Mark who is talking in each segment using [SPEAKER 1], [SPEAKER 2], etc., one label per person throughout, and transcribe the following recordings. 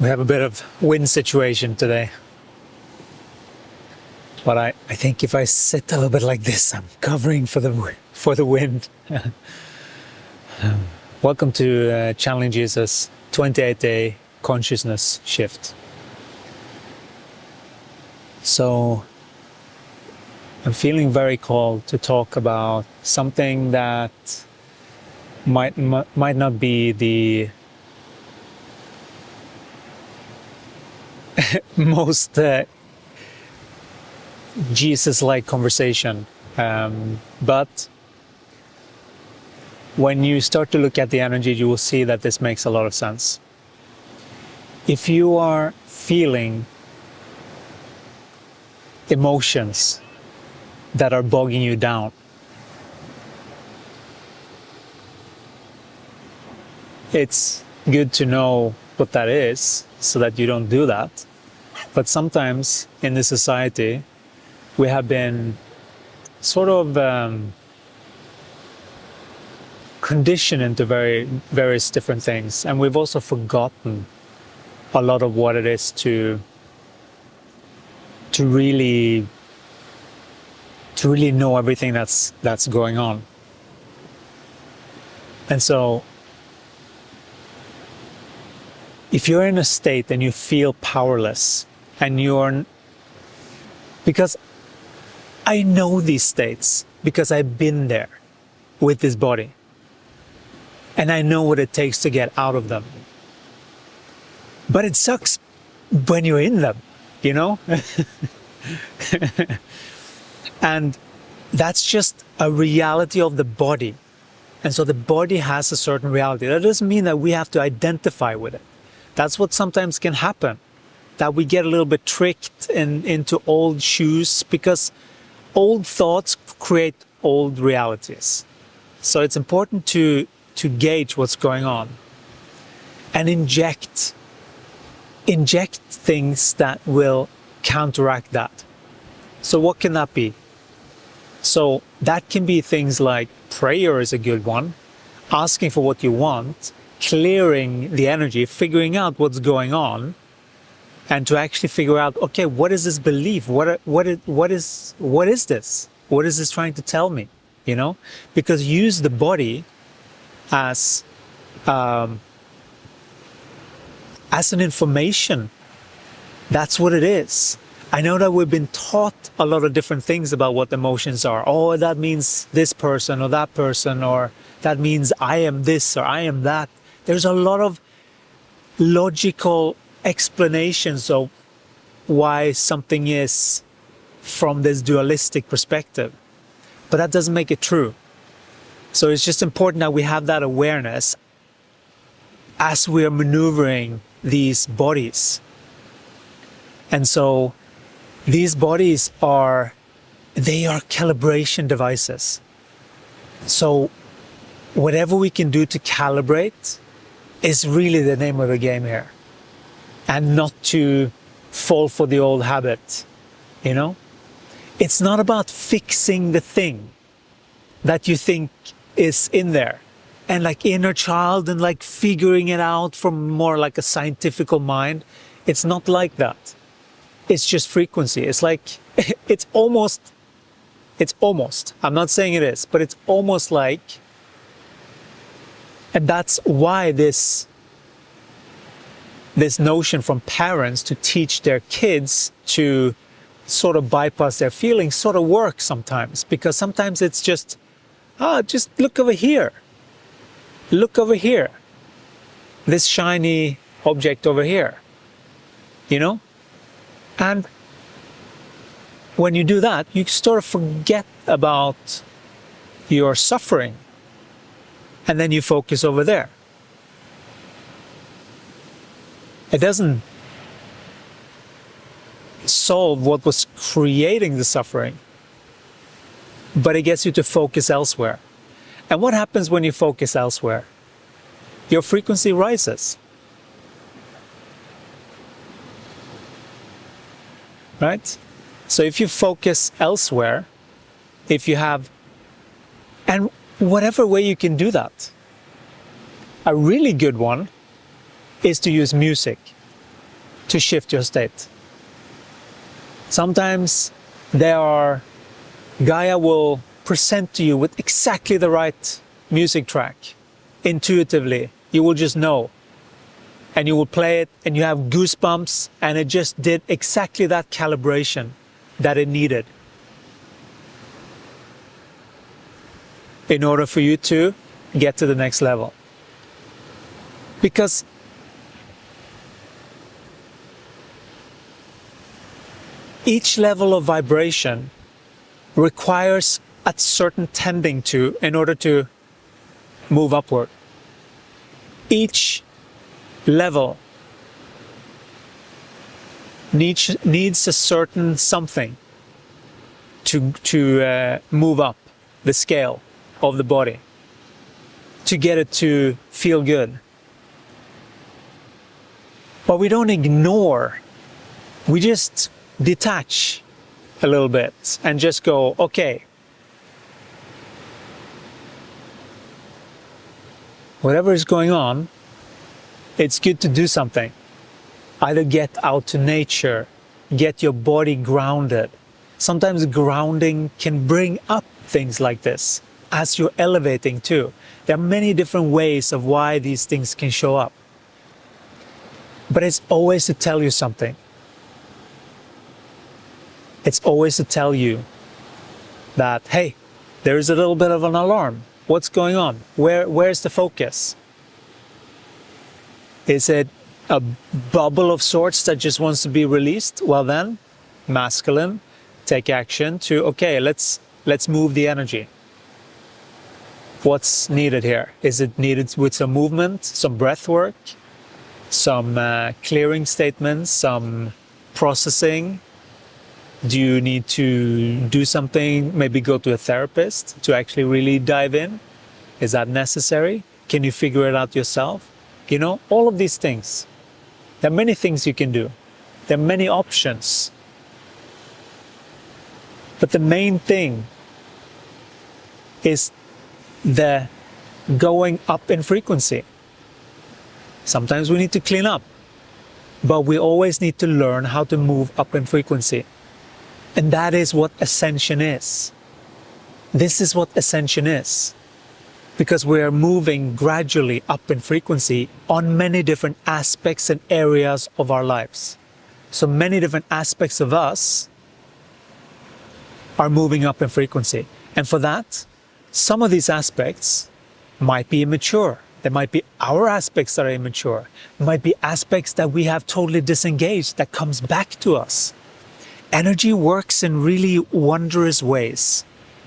[SPEAKER 1] We have a bit of wind situation today. But I think if I sit a little bit like this, I'm covering for the wind. Welcome to Channeling Jesus 28-day consciousness shift. So I'm feeling very called to talk about something that might not be the most Jesus-like conversation, but when you start to look at the energy, you will see that this makes a lot of sense. If you are feeling emotions that are bogging you down, it's good to know what that is so that you don't do that. But sometimes in this society, we have been sort of conditioned into various different things, and we've also forgotten a lot of what it is to really know everything that's going on. And so if you're in a state and you feel powerless, and because I know these states because I've been there with this body, and I know what it takes to get out of them. But it sucks when you're in them, you know? And that's just a reality of the body. And so the body has a certain reality. That doesn't mean that we have to identify with it. That's what sometimes can happen, that we get a little bit tricked into old shoes, because old thoughts create old realities. So it's important to gauge what's going on and inject things that will counteract that. So what can that be? So that can be things like prayer is a good one, asking for what you want, clearing the energy, figuring out what's going on, and to actually figure out, okay, what is this belief? What is this? What is this trying to tell me? You know, because use the body as an information. That's what it is. I know that we've been taught a lot of different things about what emotions are. Oh, that means this person or that person, or that means I am this or I am that. There's a lot of logical explanations of why something is from this dualistic perspective, but that doesn't make it true. So it's just important that we have that awareness as we are maneuvering these bodies. And so these bodies are calibration devices. So whatever we can do to calibrate is really the name of the game here, and not to fall for the old habit, you know? It's not about fixing the thing that you think is in there, and like inner child and like figuring it out from more like a scientific mind. It's not like that. It's just frequency. It's like, it's almost, I'm not saying it is, but it's almost like, and that's why this notion from parents to teach their kids to sort of bypass their feelings sort of works sometimes, because sometimes it's just look over here. Look over here. This shiny object over here. You know? And when you do that, you sort of forget about your suffering. And then you focus over there. It doesn't solve what was creating the suffering, but it gets you to focus elsewhere. And what happens when you focus elsewhere? Your frequency rises. Right? So if you focus elsewhere, if you have, and whatever way you can do that, a really good one is to use music. to shift your state. Sometimes Gaia will present to you with exactly the right music track. Intuitively, you will just know. And you will play it and you have goosebumps, and it just did exactly that calibration that it needed in order for you to get to the next level. Because each level of vibration requires a certain tending to in order to move upward. Each level needs a certain something to move up the scale of the body, to get it to feel good. But we don't ignore, we just detach a little bit and just go, okay, whatever is going on, it's good to do something. Either get out to nature, get your body grounded. Sometimes grounding can bring up things like this as you're elevating too. There are many different ways of why these things can show up. But it's always to tell you something. It's always to tell you that, hey, there is a little bit of an alarm. What's going on? Where's the focus? Is it a bubble of sorts that just wants to be released? Well then, masculine, take action to, okay, let's move the energy. What's needed here? Is it needed with some movement, some breath work, some clearing statements, some processing? Do you need to do something, maybe go to a therapist to actually really dive in? Is that necessary? Can you figure it out yourself? You know, all of these things. There are many things you can do. There are many options. But the main thing is the going up in frequency. Sometimes we need to clean up, but we always need to learn how to move up in frequency. And that is what ascension is. This is what ascension is. Because we are moving gradually up in frequency on many different aspects and areas of our lives. So many different aspects of us are moving up in frequency. And for that, some of these aspects might be immature. There might be our aspects that are immature. There might be aspects that we have totally disengaged that comes back to us. Energy works in really wondrous ways.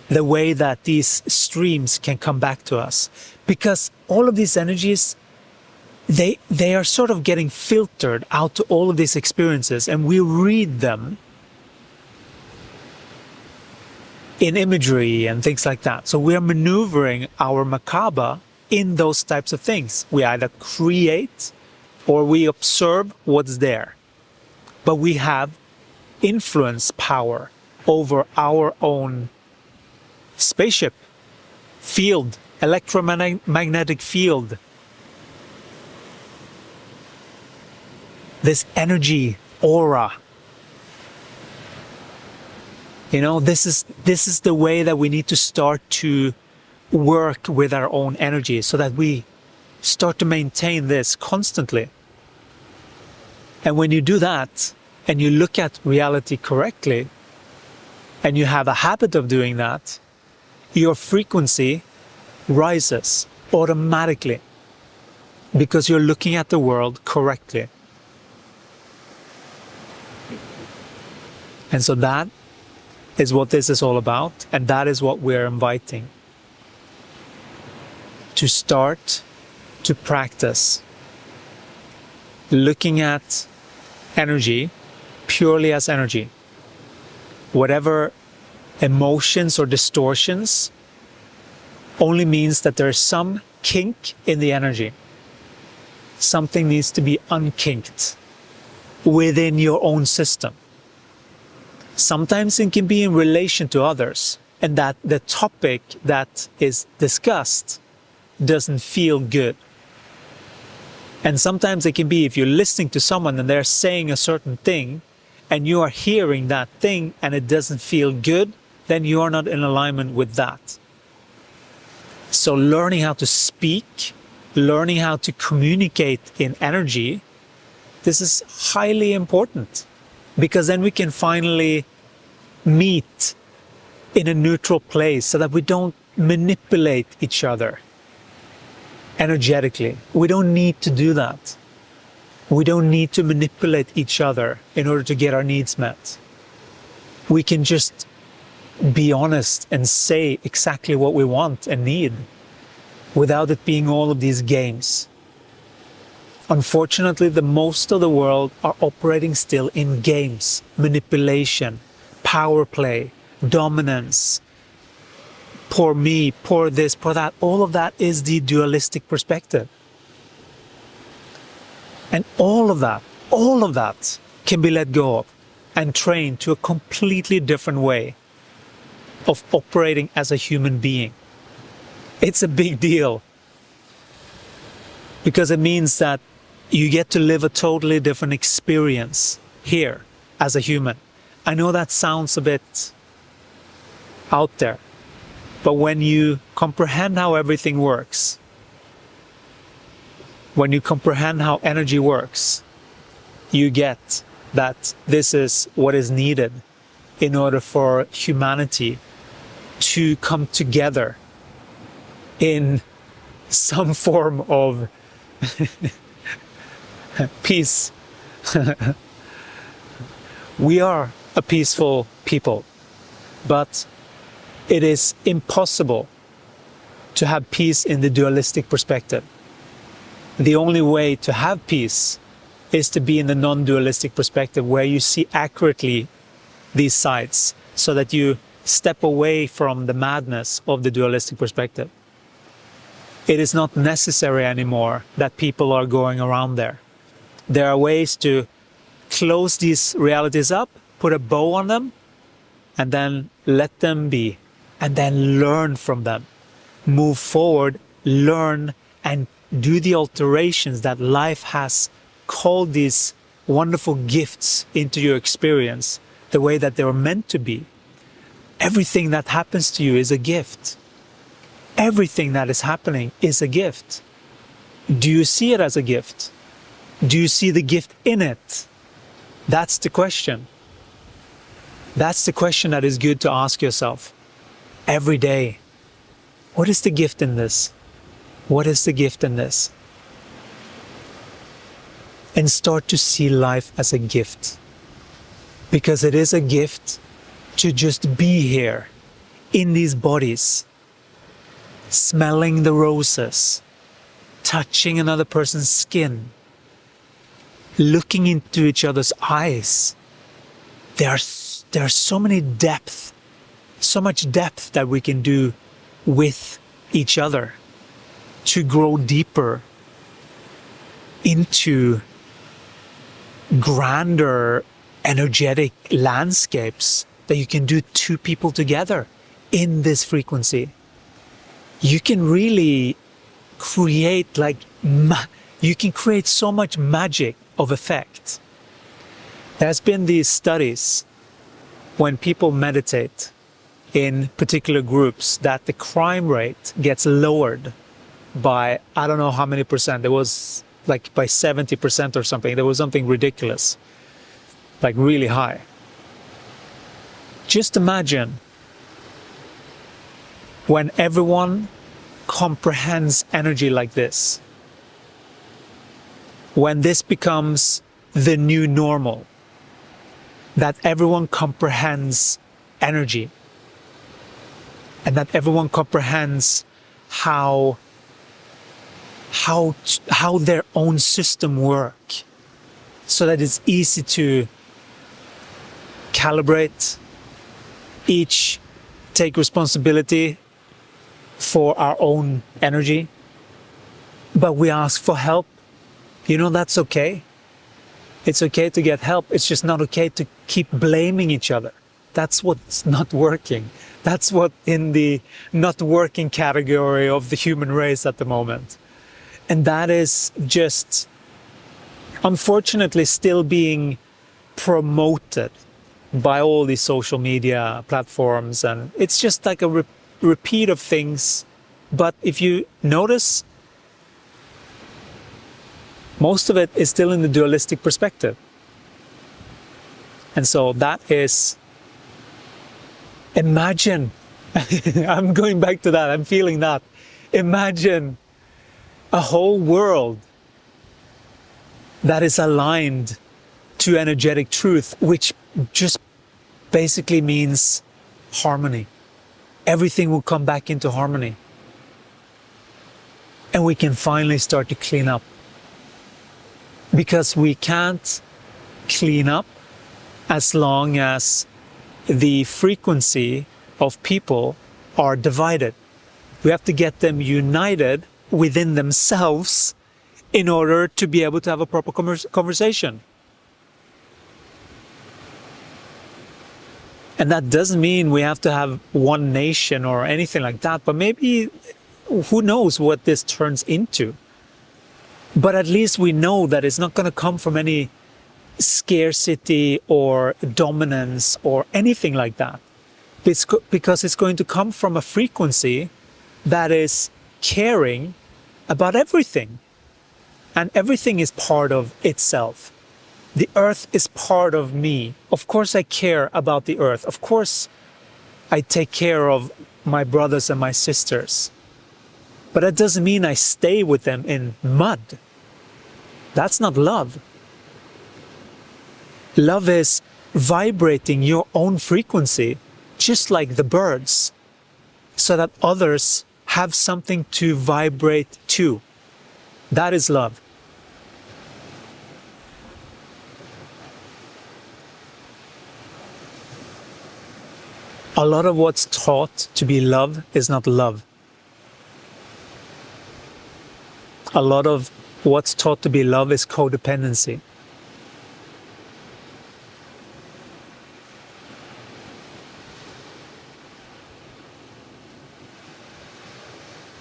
[SPEAKER 1] The way that these streams can come back to us. Because all of these energies, they are sort of getting filtered out to all of these experiences, and we read them in imagery and things like that. So we are maneuvering our macabre in those types of things. We either create or we observe what's there. But we have influence power over our own spaceship, field, electromagnetic field. This energy aura. You know, this is the way that we need to start to work with our own energy so that we start to maintain this constantly. And when you do that and you look at reality correctly and you have a habit of doing that, your frequency rises automatically because you're looking at the world correctly. And so that is what this is all about, and that is what we're inviting. To start to practice looking at energy purely as energy. Whatever emotions or distortions only means that there's some kink in the energy. Something needs to be unkinked within your own system. Sometimes it can be in relation to others, and that the topic that is discussed doesn't feel good. And sometimes it can be if you're listening to someone and they're saying a certain thing and you are hearing that thing and it doesn't feel good, then you are not in alignment with that. So learning how to speak, learning how to communicate in energy, this is highly important, because then we can finally meet in a neutral place so that we don't manipulate each other energetically. We don't need to do that. We don't need to manipulate each other in order to get our needs met. We can just be honest and say exactly what we want and need without it being all of these games. Unfortunately, the most of the world are operating still in games, manipulation, power play, dominance, poor me, poor this, poor that. All of that is the dualistic perspective. And all of that can be let go of and trained to a completely different way of operating as a human being. It's a big deal, because it means that you get to live a totally different experience here as a human. I know that sounds a bit out there, but when you comprehend how everything works, when you comprehend how energy works, you get that this is what is needed in order for humanity to come together in some form of peace. We are a peaceful people, but it is impossible to have peace in the dualistic perspective. The only way to have peace is to be in the non-dualistic perspective, where you see accurately these sides, so that you step away from the madness of the dualistic perspective. It is not necessary anymore that people are going around there. There are ways to close these realities up, put a bow on them, and then let them be, and then learn from them. Move forward, learn, and do the alterations that life has called these wonderful gifts into your experience the way that they were meant to be. Everything that happens to you is a gift. Everything that is happening is a gift. Do you see it as a gift? Do you see the gift in it? That's the question. That's the question that is good to ask yourself every day. What is the gift in this? What is the gift in this? And start to see life as a gift. Because it is a gift to just be here in these bodies, smelling the roses, touching another person's skin, looking into each other's eyes. There's so many depth, so much depth that we can do with each other to grow deeper into grander energetic landscapes that you can do two people together in this frequency. You can really create you can create so much magic of effect. There's been these studies when people meditate in particular groups that the crime rate gets lowered by, I don't know how many percent. It was like by 70% or something. There was something ridiculous, like really high. Just imagine when everyone comprehends energy like this, when this becomes the new normal, that everyone comprehends energy, and that everyone comprehends how their own system work, so that it's easy to calibrate, each take responsibility for our own energy, but we ask for help. That's okay. It's okay to get help. It's just not okay to keep blaming each other. That's what's not working. That's what in the not working category of the human race at the moment. And that is just unfortunately still being promoted by all these social media platforms, and it's just like a repeat of things. But if you notice, most of it is still in the dualistic perspective. And so that is, imagine, I'm going back to that, I'm feeling that. Imagine a whole world that is aligned to energetic truth, which just basically means harmony. Everything will come back into harmony. And we can finally start to clean up. Because we can't clean up as long as the frequency of people are divided. We have to get them united within themselves in order to be able to have a proper conversation. And that doesn't mean we have to have one nation or anything like that, but maybe who knows what this turns into. But at least we know that it's not going to come from any scarcity or dominance or anything like that. Because it's going to come from a frequency that is caring about everything. And everything is part of itself. The earth is part of me. Of course I care about the earth. Of course I take care of my brothers and my sisters. But that doesn't mean I stay with them in mud. That's not love. Love is vibrating your own frequency, just like the birds, so that others have something to vibrate to. That is love. A lot of what's taught to be love is not love. A lot of what's taught to be love is codependency.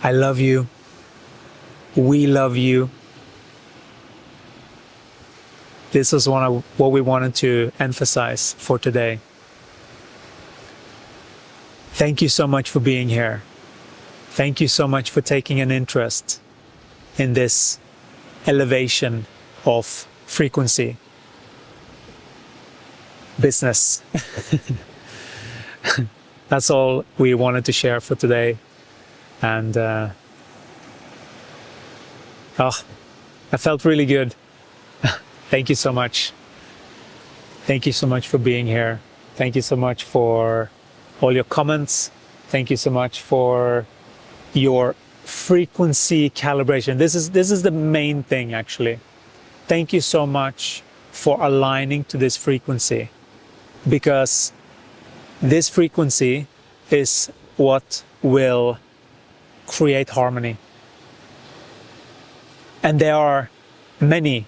[SPEAKER 1] I love you. We love you. This is what we wanted to emphasize for today. Thank you so much for being here. Thank you so much for taking an interest in this elevation of frequency business. That's all we wanted to share for today. And I felt really good. Thank you so much. Thank you so much for being here. Thank you so much for all your comments. Thank you so much for your frequency calibration. This is the main thing, actually. Thank you so much for aligning to this frequency, because this frequency is what will create harmony. And there are many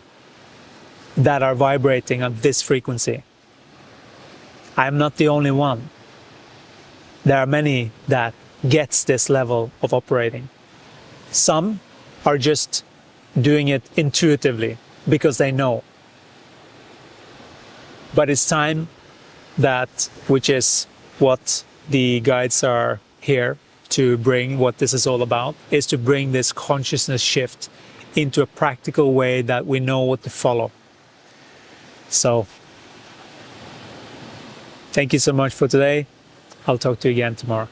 [SPEAKER 1] that are vibrating on this frequency. I'm not the only one. There are many that gets this level of operating. Some are just doing it intuitively because they know. But it's time that, which is what the guides are here to bring, what this is all about, is to bring this consciousness shift into a practical way that we know what to follow. So, thank you so much for today. I'll talk to you again tomorrow.